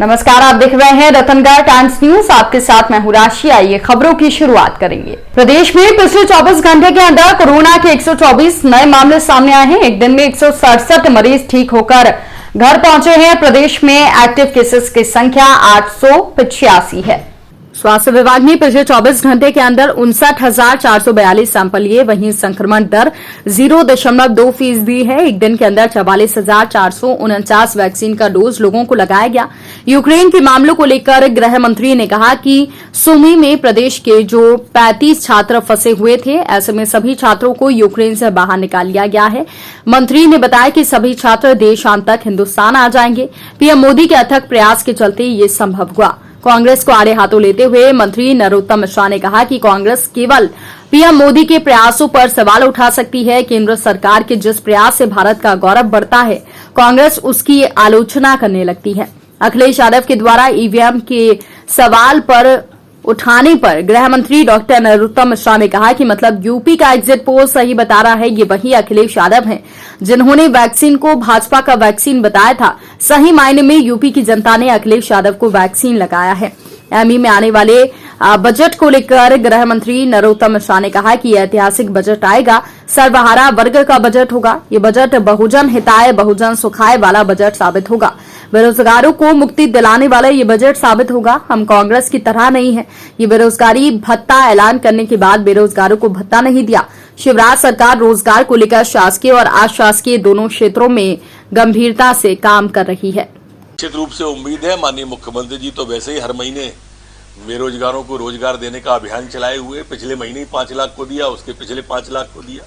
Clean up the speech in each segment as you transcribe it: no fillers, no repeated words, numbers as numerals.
नमस्कार, आप देख रहे हैं रतनगढ़ टाइम्स न्यूज। आपके साथ मैं हूं राशि। आइए खबरों की शुरुआत करेंगे। प्रदेश में पिछले 24 घंटे के अंदर कोरोना के 124 नए मामले सामने आए हैं। एक दिन में 167 मरीज ठीक होकर घर पहुंचे हैं। प्रदेश में एक्टिव केसेस की संख्या 885 है। स्वास्थ्य विभाग ने पिछले 24 घंटे के अंदर 59,442 सैंपल लिए। वहीं संक्रमण दर 0.2% है। एक दिन के अंदर 44,449 वैक्सीन का डोज लोगों को लगाया गया। यूक्रेन के मामलों को लेकर गृह मंत्री ने कहा कि सुमी में प्रदेश के जो 35 छात्र फंसे हुए थे, ऐसे में सभी छात्रों को यूक्रेन से बाहर निकाल लिया गया है। मंत्री ने बताया कि सभी छात्र देशांत तक हिंदुस्तान आ जाएंगे। पीएम मोदी के अथक प्रयास के चलते ये संभव हुआ। कांग्रेस को आड़े हाथों लेते हुए मंत्री नरोत्तम मिश्रा ने कहा कि कांग्रेस केवल पीएम मोदी के प्रयासों पर सवाल उठा सकती है। केंद्र सरकार के जिस प्रयास से भारत का गौरव बढ़ता है, कांग्रेस उसकी आलोचना करने लगती है। अखिलेश यादव के द्वारा ईवीएम के सवाल पर उठाने पर गृह मंत्री डॉक्टर नरोत्तम मिश्रा ने कहा कि मतलब यूपी का एग्जिट पोल सही बता रहा है। ये वही अखिलेश यादव हैं जिन्होंने वैक्सीन को भाजपा का वैक्सीन बताया था। सही मायने में यूपी की जनता ने अखिलेश यादव को वैक्सीन लगाया है। एमई में आने वाले बजट को लेकर गृह मंत्री नरोत्तम मिश्रा ने कहा कि यह ऐतिहासिक बजट आएगा। सर्वहारा वर्ग का बजट होगा। ये बजट बहुजन हिताय बहुजन सुखाय वाला बजट साबित होगा। बेरोजगारों को मुक्ति दिलाने वाला ये बजट साबित होगा। हम कांग्रेस की तरह नहीं है। ये बेरोजगारी भत्ता ऐलान करने के बाद बेरोजगारों को भत्ता नहीं दिया। शिवराज सरकार रोजगार को लेकर शासकीय और अशासकीय दोनों क्षेत्रों में गंभीरता से काम कर रही है। निश्चित रूप से उम्मीद है माननीय मुख्यमंत्री जी तो वैसे ही हर महीने बेरोजगारों को रोजगार देने का अभियान चलाए हुए। पिछले महीने ही 5 लाख को दिया, उसके पिछले 5 लाख को दिया।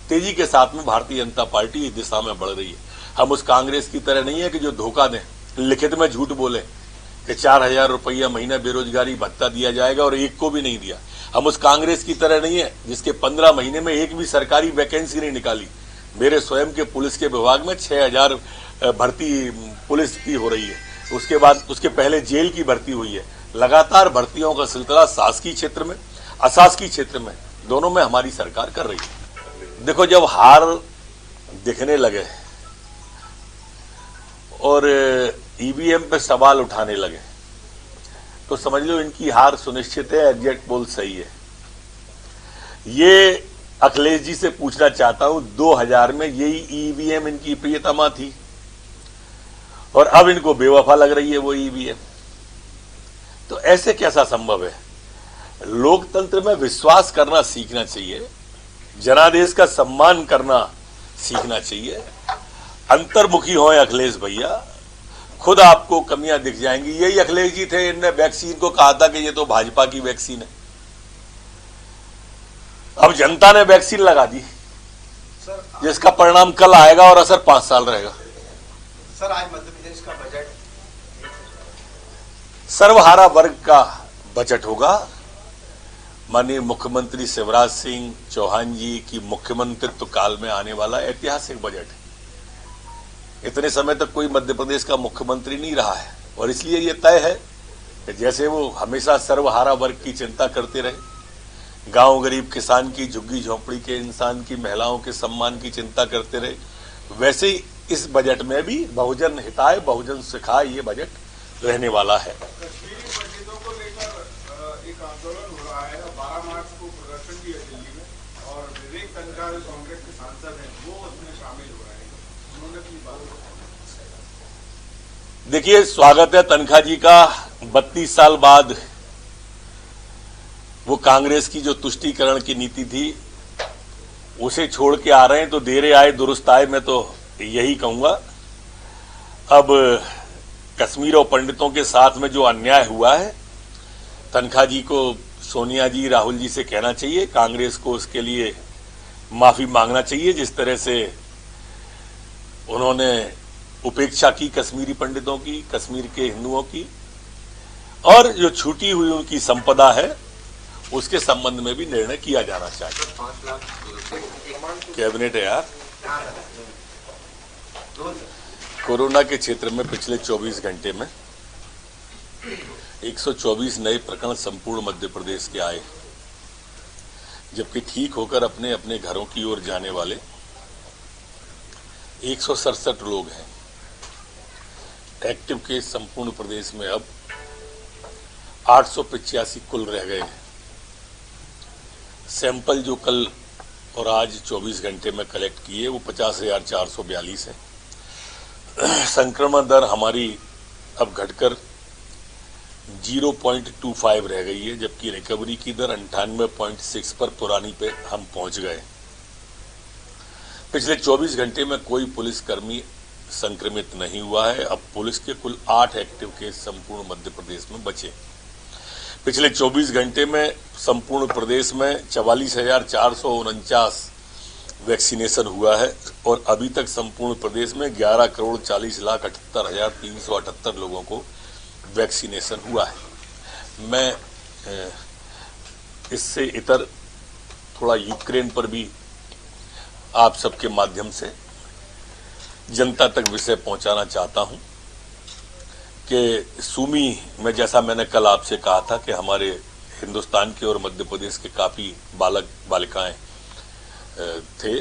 तेजी के साथ में भारतीय जनता पार्टी इस दिशा में बढ़ रही है। हम उस कांग्रेस की तरह नहीं है कि जो धोखा दें, लिखित में झूठ बोले कि 4,000 रुपया महीना बेरोजगारी भत्ता दिया जाएगा और एक को भी नहीं दिया। हम उस कांग्रेस की तरह नहीं है जिसके 15 महीने में एक भी सरकारी वैकेंसी नहीं निकाली। मेरे स्वयं के पुलिस के विभाग में 6,000 भर्ती पुलिस की हो रही है। उसके बाद उसके पहले जेल की भर्ती हुई है। लगातार भर्तियों का सिलसिला शासकीय क्षेत्र में अशासकीय क्षेत्र में दोनों में हमारी सरकार कर रही है। देखो, जब हार दिखने लगे और ईवीएम पे सवाल उठाने लगे तो समझ लो इनकी हार सुनिश्चित है। एग्जिट पोल सही है। ये अखिलेश जी से पूछना चाहता हूं, 2000 में यही ईवीएम इनकी प्रियतमा थी और अब इनको बेवफा लग रही है वो ईवीएम। तो ऐसे कैसा संभव है? लोकतंत्र में विश्वास करना सीखना चाहिए। जनादेश का सम्मान करना सीखना चाहिए। अंतर्मुखी हों अखिलेश भैया, खुद आपको कमियां दिख जाएंगी। यही अखिलेश जी थे, इनने वैक्सीन को कहा था कि ये तो भाजपा की वैक्सीन है। अब जनता ने वैक्सीन लगा दी जिसका परिणाम कल आएगा और असर 5 साल रहेगा। सर, आज मध्य प्रदेश का बजट सर्वहारा वर्ग का बजट होगा। माननीय मुख्यमंत्री शिवराज सिंह चौहान जी की मुख्यमंत्रित्व काल में आने वाला ऐतिहासिक बजट है। इतने समय तक कोई मध्य प्रदेश का मुख्यमंत्री नहीं रहा है और इसलिए यह तय है कि जैसे वो हमेशा सर्वहारा वर्ग की चिंता करते रहे, गांव गरीब किसान की, झुग्गी झोंपड़ी के इंसान की, महिलाओं के सम्मान की चिंता करते रहे, वैसे ही इस बजट में भी बहुजन हिताय बहुजन सुखाय ये बजट रहने वाला है। कश्मीरी पंडितों को लेकर एक आंदोलन हो रहा है। 12 मार्च को प्रदर्शन भी है दिल्ली में और विवेक तनखा जो कांग्रेस के सांसद हैं वो उसमें शामिल हो रहे हैं। उन्होंने अपनी बात देखिए, स्वागत है तनखा जी का। 32 साल बाद वो कांग्रेस की जो तुष्टीकरण की नीति थी उसे छोड़ के आ रहे हैं, तो देरे आए दुरुस्त आए, मैं तो यही कहूंगा। अब कश्मीर और पंडितों के साथ में जो अन्याय हुआ है, तनखा जी को सोनिया जी राहुल जी से कहना चाहिए, कांग्रेस को उसके लिए माफी मांगना चाहिए। जिस तरह से उन्होंने उपेक्षा की कश्मीरी पंडितों की, कश्मीर के हिंदुओं की, और जो छूटी हुई उनकी संपदा है उसके संबंध में भी निर्णय किया जाना चाहिए। 5 लाख कैबिनेट है यार। कोरोना के क्षेत्र में पिछले 24 घंटे में 124 नए प्रकरण संपूर्ण मध्य प्रदेश के आए, जबकि ठीक होकर अपने अपने घरों की ओर जाने वाले 167 लोग हैं। एक्टिव केस संपूर्ण प्रदेश में अब 885 कुल रह गए हैं। सैंपल जो कल और आज 24 घंटे में कलेक्ट किए वो 50,442 है। संक्रमण दर हमारी अब घटकर 0.25 रह गई है, जबकि रिकवरी की दर 98.6 पर पुरानी पे हम पहुंच गए। पिछले 24 घंटे में कोई पुलिसकर्मी संक्रमित नहीं हुआ है। अब पुलिस के कुल 8 एक्टिव केस संपूर्ण मध्य प्रदेश में बचे। पिछले 24 घंटे में संपूर्ण प्रदेश में 44,449 वैक्सीनेशन हुआ है और अभी तक संपूर्ण प्रदेश में 11,40,78,378 लोगों को वैक्सीनेशन हुआ है। मैं इससे इतर थोड़ा यूक्रेन पर भी आप सबके माध्यम से जनता तक विषय पहुंचाना चाहता हूं कि सुमी में, जैसा मैंने कल आपसे कहा था कि हमारे हिंदुस्तान के और मध्य प्रदेश के काफी बालक बालिकाएं थे,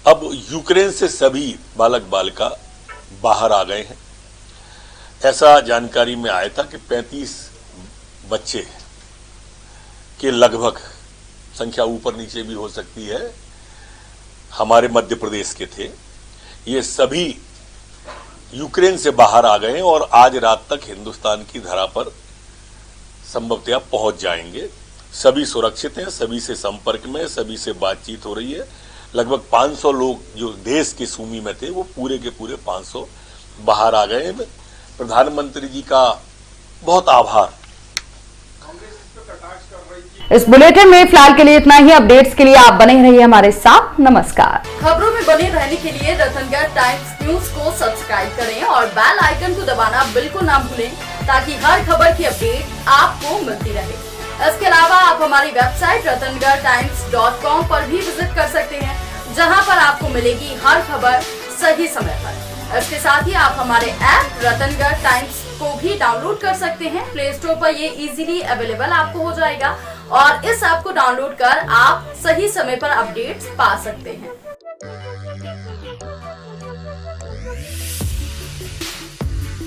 अब यूक्रेन से सभी बालक बालिका बाहर आ गए हैं। ऐसा जानकारी में आया था कि 35 बच्चे के लगभग, संख्या ऊपर नीचे भी हो सकती है, हमारे मध्य प्रदेश के थे। ये सभी यूक्रेन से बाहर आ गए और आज रात तक हिंदुस्तान की धरा पर संभवतः पहुंच जाएंगे। सभी सुरक्षित हैं, सभी से संपर्क में, सभी से बातचीत हो रही है। लगभग 500 लोग जो देश के सूमी में थे वो पूरे के पूरे 500 बाहर आ गए। प्रधानमंत्री जी का बहुत आभार। इस बुलेटिन में फिलहाल के लिए इतना ही। अपडेट्स के लिए आप बने रहिए हमारे साथ। नमस्कार। खबरों में बने रहने के लिए रतनगढ़ टाइम्स न्यूज को सब्सक्राइब करें और बेल आइकन को दबाना बिल्कुल ना भूलें, ताकि हर खबर की अपडेट आपको मिलती रहे। इसके अलावा आप हमारी वेबसाइट ratangartimes.com पर भी विजिट कर सकते हैं, जहां पर आपको मिलेगी हर खबर सही समय पर। इसके साथ ही आप हमारे ऐप रतनगढ़ टाइम्स को भी डाउनलोड कर सकते हैं। प्ले स्टोर पर ये इजीली अवेलेबल आपको हो जाएगा और इस ऐप को डाउनलोड कर आप सही समय पर अपडेट्स पा सकते हैं।